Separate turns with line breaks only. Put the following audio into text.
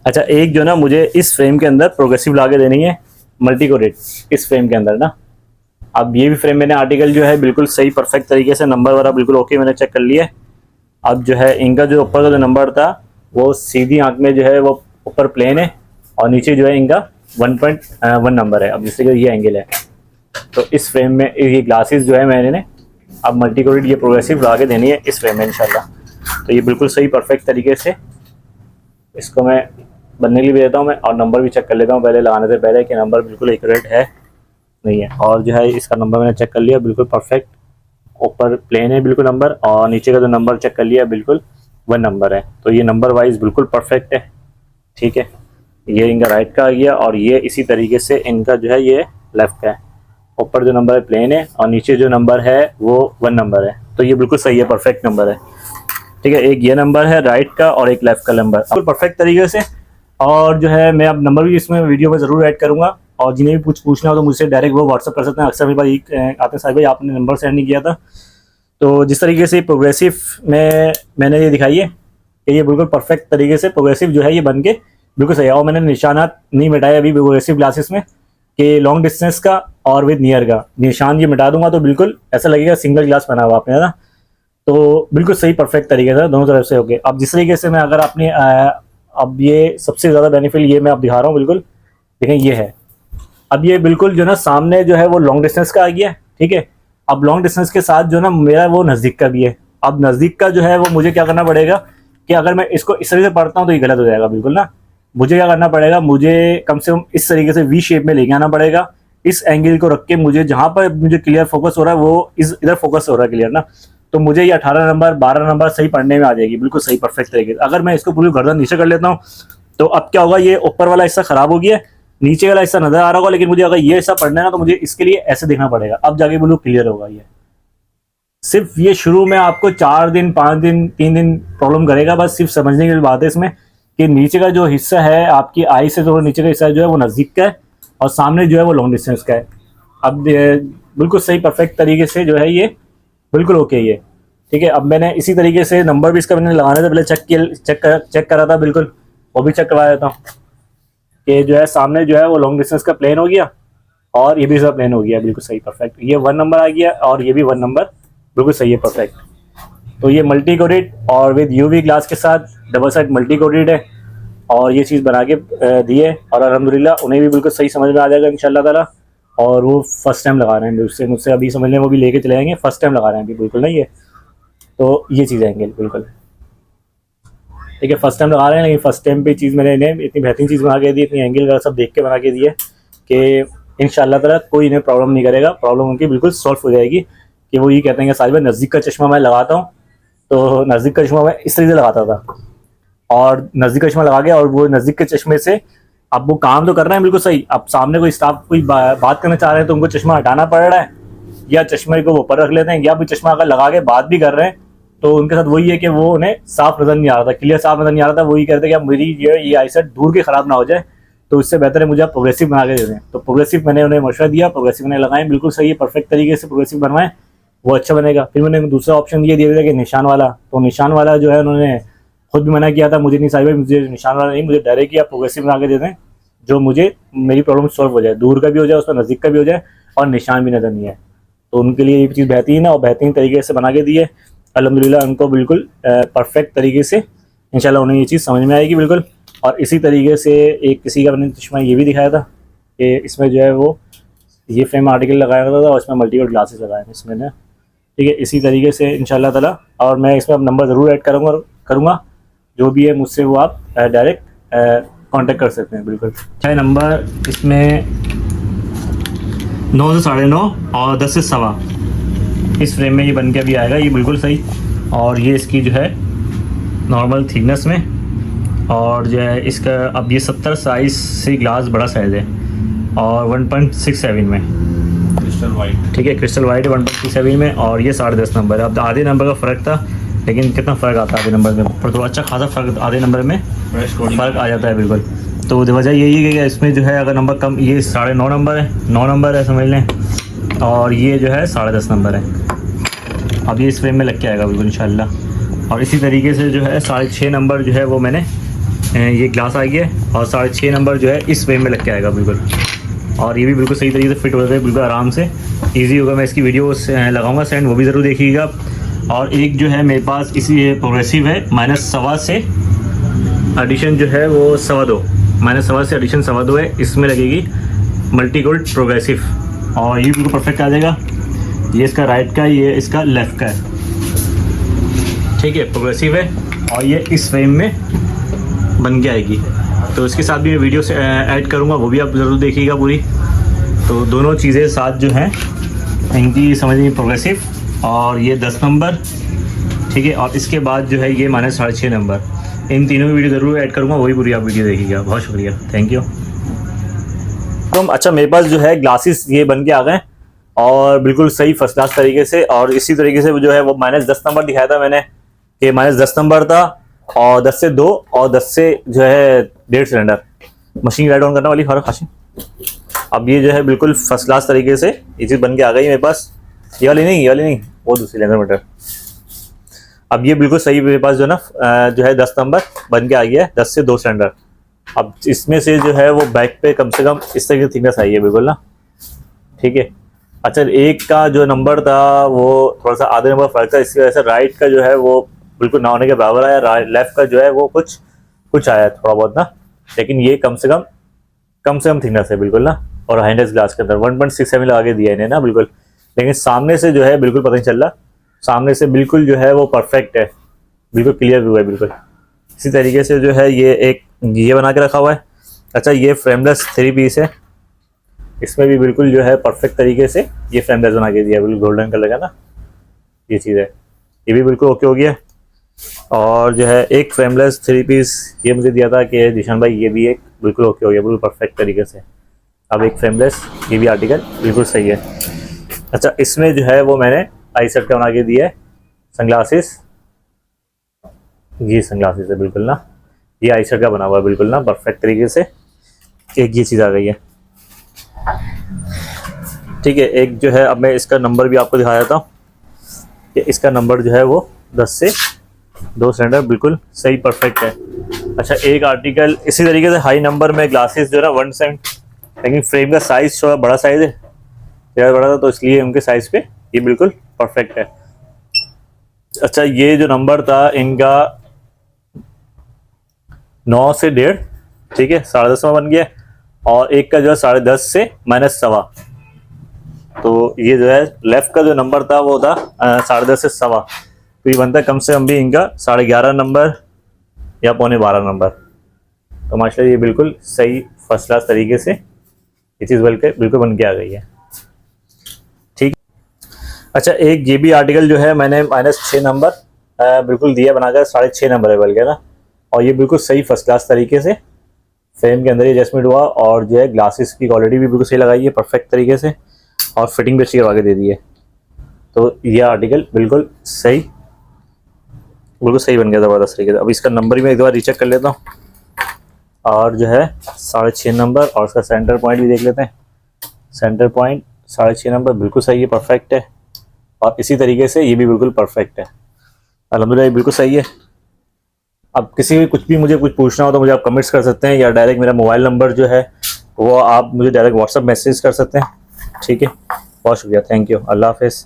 अच्छा, एक जो ना मुझे इस फ्रेम के अंदर प्रोग्रेसिव ला के देनी है, मल्टी कोरेट इस फ्रेम के अंदर ना। अब ये भी फ्रेम मैंने आर्टिकल जो है बिल्कुल सही परफेक्ट तरीके से नंबर वाला बिल्कुल ओके मैंने चेक कर लिया है। अब जो है इनका जो ऊपर का जो नंबर था वो सीधी आंख में जो है वो ऊपर प्लेन है और नीचे जो है इनका 1.1 नंबर है। अब जिससे कि ये एंगल है, तो इस फ्रेम में ये ग्लासेस जो है मैंने अब मल्टी कोरेट ये प्रोग्रेसिव ला के देनी है इस फ्रेम में इंशाल्लाह। तो ये बिल्कुल सही परफेक्ट तरीके से इसको मैं बनने के लिए भी देता हूँ मैं, और नंबर भी चेक कर लेता हूँ पहले लगाने से पहले कि नंबर बिल्कुल एक्यूरेट है नहीं है। और जो है इसका नंबर मैंने चेक कर लिया बिल्कुल परफेक्ट, ऊपर प्लेन है बिल्कुल नंबर, और नीचे का जो नंबर चेक कर लिया बिल्कुल 1 नंबर है। तो ये नंबर वाइज बिल्कुल परफेक्ट है, ठीक है। ये इनका राइट का आ गया और ये इसी तरीके से इनका जो है ये लेफ्ट का है। ऊपर जो नंबर है प्लेन है और नीचे जो नंबर है वो 1 नंबर है। तो ये बिल्कुल सही है, परफेक्ट नंबर है, ठीक है। एक ये नंबर है राइट का और एक लेफ्ट का नंबर, बिल्कुल परफेक्ट तरीके से। और जो है मैं अब नंबर भी इसमें वीडियो में ज़रूर ऐड करूँगा, और जिन्हें भी पूछना हो तो मुझसे डायरेक्ट वो व्हाट्सअप कर सकते हैं। अक्सर मेरे पास आते हैं, साहिब भाई आपने नंबर सेंड नहीं किया था। तो जिस तरीके से प्रोग्रेसिव में मैंने ये दिखाई है कि ये बिल्कुल परफेक्ट तरीके से प्रोग्रेसिव जो है ये बन के बिल्कुल सही है। और मैंने निशानात नहीं मिटाए अभी प्रोग्रेसिव ग्लासेस में कि लॉन्ग डिस्टेंस का और विद नियर का निशान ये मिटा दूंगा तो बिल्कुल ऐसा लगेगा सिंगल ग्लास बना हुआ आपने, है ना। तो बिल्कुल सही परफेक्ट तरीके से दोनों तरफ से हो गए। अब जिस तरीके से मैं अगर अपने अब ये सबसे ज़्यादा बेनिफिट ये मैं अब दिखा रहा हूँ बिल्कुल, देखें ये है। अब ये बिल्कुल जो ना सामने जो है वो लॉन्ग डिस्टेंस का आ गया, ठीक है। अब लॉन्ग डिस्टेंस के साथ जो ना मेरा वो नज़दीक का भी है। अब नज़दीक का जो है वो मुझे क्या करना पड़ेगा कि अगर मैं इसको इस तरीके से पढ़ता हूँ तो ये गलत हो जाएगा बिल्कुल ना। मुझे क्या करना पड़ेगा, मुझे कम से कम इस तरीके से वी शेप में लेके आना पड़ेगा। इस एंगल को रख के मुझे जहाँ पर मुझे क्लियर फोकस हो रहा है वो इधर फोकस हो रहा है क्लियर ना। तो मुझे ये 18 नंबर 12 नंबर सही पढ़ने में आ जाएगी बिल्कुल सही परफेक्ट तरीके से। अगर मैं इसको पूरी गर्दन नीचे कर लेता हूँ तो अब क्या होगा, ये ऊपर वाला हिस्सा खराब हो गया, नीचे वाला हिस्सा नजर आ रहा होगा, लेकिन मुझे अगर ये हिस्सा पढ़ना है ना तो मुझे इसके लिए ऐसे देखना पड़ेगा। अब जाके बिल्कुल क्लियर होगा। ये सिर्फ ये शुरू में आपको 4 दिन 5 दिन 3 दिन प्रॉब्लम करेगा, बस सिर्फ समझने की बात है इसमें कि नीचे का जो हिस्सा है आपकी आई से थोड़ा नीचे का हिस्सा जो है वो नज़दीक का है और सामने जो है वो लॉन्ग डिस्टेंस का है। अब बिल्कुल सही परफेक्ट तरीके से जो है ये बिल्कुल ओके ये, ठीक है। अब मैंने इसी तरीके से नंबर भी इसका मैंने लगाने से पहले चेक करा था बिल्कुल, वो भी चेक करवा देता हूँ कि जो है सामने जो है वो लॉन्ग डिस्टेंस का प्लेन हो गया और ये भी सब प्लेन हो गया बिल्कुल सही परफेक्ट। ये 1 नंबर आ गया और ये भी 1 नंबर बिल्कुल सही है परफेक्ट। तो ये मल्टी कोटेड और विद यूवी ग्लास के साथ डबल साइड मल्टी कोटेड है और ये चीज़ बना के दी है और अल्हम्दुलिल्लाह उन्हें भी बिल्कुल सही समझ में आ जाएगा इंशाल्लाह ताला। और वो फर्स्ट टाइम लगा रहे हैं मुझसे अभी समझ लें, वो भी लेके चले जाएंगे, फर्स्ट टाइम लगा रहे हैं अभी बिल्कुल नहीं है। तो ये चीज़ आएंगे बिल्कुल, ठीक है। फर्स्ट टाइम लगा रहे हैं लेकिन फर्स्ट टाइम पे चीज़ मैंने इन्हें इतनी बेहतरीन चीज़ बना के दी, इतनी एंगल वगैरह सब देख के बना के दी है कि इंशाल्लाह ताला कोई इन्हें प्रॉब्लम नहीं करेगा। प्रॉब्लम उनकी बिल्कुल सॉल्व हो जाएगी कि वो ये कहते हैं कि साहिब नज़दीक का चश्मा मैं लगाता हूँ, तो नज़दीक का चश्मा मैं इस तरीके से लगाता था और नज़दीक का चश्मा लगा गया और वो नज़दीक के चश्मे से अब वो काम तो कर रहे हैं बिल्कुल सही। अब सामने कोई स्टाफ कोई बात करना चाह रहे हैं तो उनको चश्मा हटाना पड़ रहा है या चश्मे को वो ऊपर रख लेते हैं, या भी चश्मा अगर लगा के बात भी कर रहे हैं तो उनके साथ वही है कि वो उन्हें साफ नज़र नहीं आ रहा था, क्लियर साफ नज़र नहीं आ रहा था। वही कहते हैं कि मेरी ये आईसाइट दूर के ख़राब ना हो जाए, तो इससे बेहतर है मुझे आप प्रोग्रेसिव बना के दे दें। तो प्रोग्रेसिव मैंने उन्हें मशवरा दिया, प्रोग्रेसिव मैंने लगाए बिल्कुल सही है परफेक्ट तरीके से प्रोग्रेसिव बनवाएं, वो अच्छा बनेगा। फिर मैंने दूसरा ऑप्शन ये दिया था कि निशान वाला, तो निशान वाला जो है उन्होंने खुद भी मना किया था, मुझे नहीं साहिब मुझे निशान वाला नहीं, मुझे डायरेक्ट ही आप प्रोग्रेसिव बना के दे दें जो मुझे मेरी प्रॉब्लम सॉल्व हो जाए, दूर का भी हो जाए उसमें नज़दीक का भी हो जाए और निशान भी नज़र नहीं है। तो उनके लिए ये चीज़ बेहतरीन है और बेहतरीन तरीके से बना के दी है अल्हम्दुलिल्लाह। उनको बिल्कुल परफेक्ट तरीके से इंशाल्लाह उन्हें ये चीज़ समझ में आएगी बिल्कुल। और इसी तरीके से एक किसी का मैंने चश्मा ये भी दिखाया था कि इसमें जो है वो ये फ्रेम आर्टिकल लगाया था और इसमें मल्टीपल ग्लासेस लगाए थे इसमें ना, ठीक है। इसी तरीके से इंशाल्लाह ताला, और मैं इसमें अब नंबर ज़रूर ऐड करूँगा जो भी है मुझसे वो आप डायरेक्ट कांटेक्ट कर सकते हैं बिल्कुल। चाहे नंबर इसमें 9 से 9.5 और 10 से 1.25 इस फ्रेम में ये बन के भी आएगा ये बिल्कुल सही। और ये इसकी जो है नॉर्मल थिकनेस में, और जो है इसका अब ये 70 साइज़ से ग्लास बड़ा साइज़ है और 1.67 में क्रिस्टल वाइट, ठीक है। क्रिस्टल वाइट है 1.67 में और ये 10.5 नंबर है। अब आधे नंबर का फ़र्क था लेकिन कितना फ़र्क आता है आधे नंबर में, पर थोड़ा अच्छा खासा फ़र्क आधे नंबर में फ़र्क आ जाता है बिल्कुल। तो वजह यही है कि इसमें जो है अगर नंबर कम, ये 9.5 नंबर है, 9 नंबर है समझ लें, और ये जो है 10.5 नंबर है। अब ये इस फ्रेम में लग के आएगा बिल्कुल इंशाल्लाह। और इसी तरीके से जो है 6.5 नंबर जो है वो मैंने ये ग्लास आई है और 6.5 नंबर जो है इस फ्रेम में लग के आएगा बिल्कुल। और ये भी बिल्कुल सही तरीके से फिट हो जाता है बिल्कुल आराम से, इजी होगा। मैं इसकी वीडियो लगाऊंगा सेंड, वो भी ज़रूर देखिएगा। और एक जो है मेरे पास इसी प्रोग्रेसिव है -1.25 से एडिशन जो है वो 2.25, -1.25 से एडिशन 2.25 है, इसमें लगेगी मल्टी गोल्ड प्रोग्रेसिव। और ये बिल्कुल परफेक्ट आ जाएगा। ये इसका राइट का है, ये इसका लेफ़्ट का है, ठीक है, प्रोग्रेसिव है। और ये इस फ्रेम में बन के आएगी। तो इसके साथ भी मैं वीडियो से ऐड करूँगा, वो भी आप ज़रूर देखिएगा पूरी। तो दोनों चीज़ें साथ जो हैं इनकी समझिए, प्रोग्रेसिव और ये 10 नंबर, ठीक है। और इसके बाद जो है ये -6.5 नंबर, इन तीनों की वीडियो ज़रूर ऐड करूँगा, वही पूरी आप वीडियो देखिएगा। बहुत शुक्रिया, थैंक यू। तो अच्छा, मेरे पास जो है ग्लासेस ये बन के आ गए और बिल्कुल सही फर्स्ट क्लास तरीके से। और इसी तरीके से जो है वो -10 नंबर दिखाया था मैंने कि -10 नंबर था, और 10 से 2 और 10 से जो है 1.5 सिलेंडर। मशीन राइट ऑन करने वाली फारूक हाशिम। अब ये जो है बिल्कुल फर्स्ट क्लास तरीके से ये चीज़ बन के आ गई मेरे पास। ये वाली नहीं, वो दूसरी सिलेंडर मीटर। अब ये बिल्कुल सही मेरे पास जो है 10 नंबर बन के आ गया है, 10 से 2 सिलेंडर। अब इसमें से जो है वो बैक पे कम से कम इस तरह की थिकनेस आई है बिल्कुल ना, ठीक है। अच्छा, एक का जो नंबर था वो थोड़ा सा आधे नंबर फर्क था, इसकी वजह से राइट का जो है वो बिल्कुल ना होने के बराबर आया, लेफ्ट का जो है वो कुछ आया थोड़ा बहुत ना। लेकिन ये कम से कम थिकनेस है बिल्कुल ना। और हाइंडर्स ग्लास के अंदर 1.6 लगा के दिया इन्हें ना बिल्कुल। लेकिन सामने से जो है बिल्कुल पता नहीं चल रहा, सामने से बिल्कुल जो है वो परफेक्ट है, बिल्कुल क्लियर व्यू है बिल्कुल। इसी तरीके से जो है ये बना के रखा हुआ है। अच्छा, ये फ्रेमलेस 3 पीस है, इसमें भी बिल्कुल जो है परफेक्ट तरीके से ये फ्रेमलेस बना के दिया, बिल्कुल गोल्डन कलर का ना ये चीज़ है। ये भी बिल्कुल ओके हो गया। और जो है एक फ्रेमलेस 3 पीस ये मुझे दिया था कि जिशान भाई, ये भी एक बिल्कुल ओके हो गया, बिल्कुल परफेक्ट तरीके से। अब एक फ्रेमलेस ये भी आर्टिकल बिल्कुल सही है। अच्छा, इसमें जो है वो मैंने आई सेट का बना के दिया है सनग्लासेस। ये सनग्लासेस है बिल्कुल ना, ये आई सेट का बना हुआ है बिल्कुल ना परफेक्ट तरीके से। एक ये चीज़ आ गई है, ठीक है। एक जो है, अब मैं इसका नंबर भी आपको दिखाया था कि इसका नंबर जो है वो 10 से 2 सिलेंडर बिल्कुल सही परफेक्ट है। अच्छा, एक आर्टिकल इसी तरीके से हाई नंबर में ग्लासेस जो है ना 1.7, लेकिन फ्रेम का साइज थोड़ा बड़ा साइज है, ज़्यादा बड़ा था, तो इसलिए उनके साइज पे ये बिल्कुल परफेक्ट है। अच्छा, ये जो नंबर था इनका 9 से 1.5, ठीक है, 10.5 में बन गया। और एक का जो है 10.5 से -1.25, तो ये जो है लेफ्ट का जो नंबर था वो था 10.5 से 1.25, तो ये बनता है कम से कम भी इनका 11.5 नंबर या 11.25 नंबर। तो माशाल्लाह ये बिल्कुल सही फर्स्ट क्लास तरीके से ये चीज़ बिल्कुल बन के आ गई है, ठीक। अच्छा, एक ये भी आर्टिकल जो है मैंने -6 नंबर बिल्कुल दिया बनाकर, 6.5 नंबर है बल्कि ना। और ये बिल्कुल सही फर्स्ट क्लास तरीके से फ्रेम के अंदर एडजस्टमेंट हुआ, और जो है ग्लासेस की क्वालिटी भी बिल्कुल सही लगाई है परफेक्ट तरीके से, और फिटिंग भी अच्छी करवा के दे दी है। तो ये आर्टिकल बिल्कुल सही बन गया ज़बरदस्त तरीके से। अब इसका नंबर भी मैं एक बार रीचेक कर लेता हूँ, और जो है 6.5 नंबर, और इसका सेंटर पॉइंट भी देख लेते हैं। सेंटर पॉइंट 6.5 नंबर बिल्कुल सही है, परफेक्ट है। और इसी तरीके से ये भी बिल्कुल परफेक्ट है, अल्हम्दुलिल्लाह बिल्कुल सही है। अब किसी भी कुछ पूछना हो तो मुझे आप कमेंट्स कर सकते हैं, या डायरेक्ट मेरा मोबाइल नंबर जो है वो आप मुझे डायरेक्ट व्हाट्सअप मैसेज कर सकते हैं, ठीक है। बहुत शुक्रिया, थैंक यू, अल्लाह हाफिज़।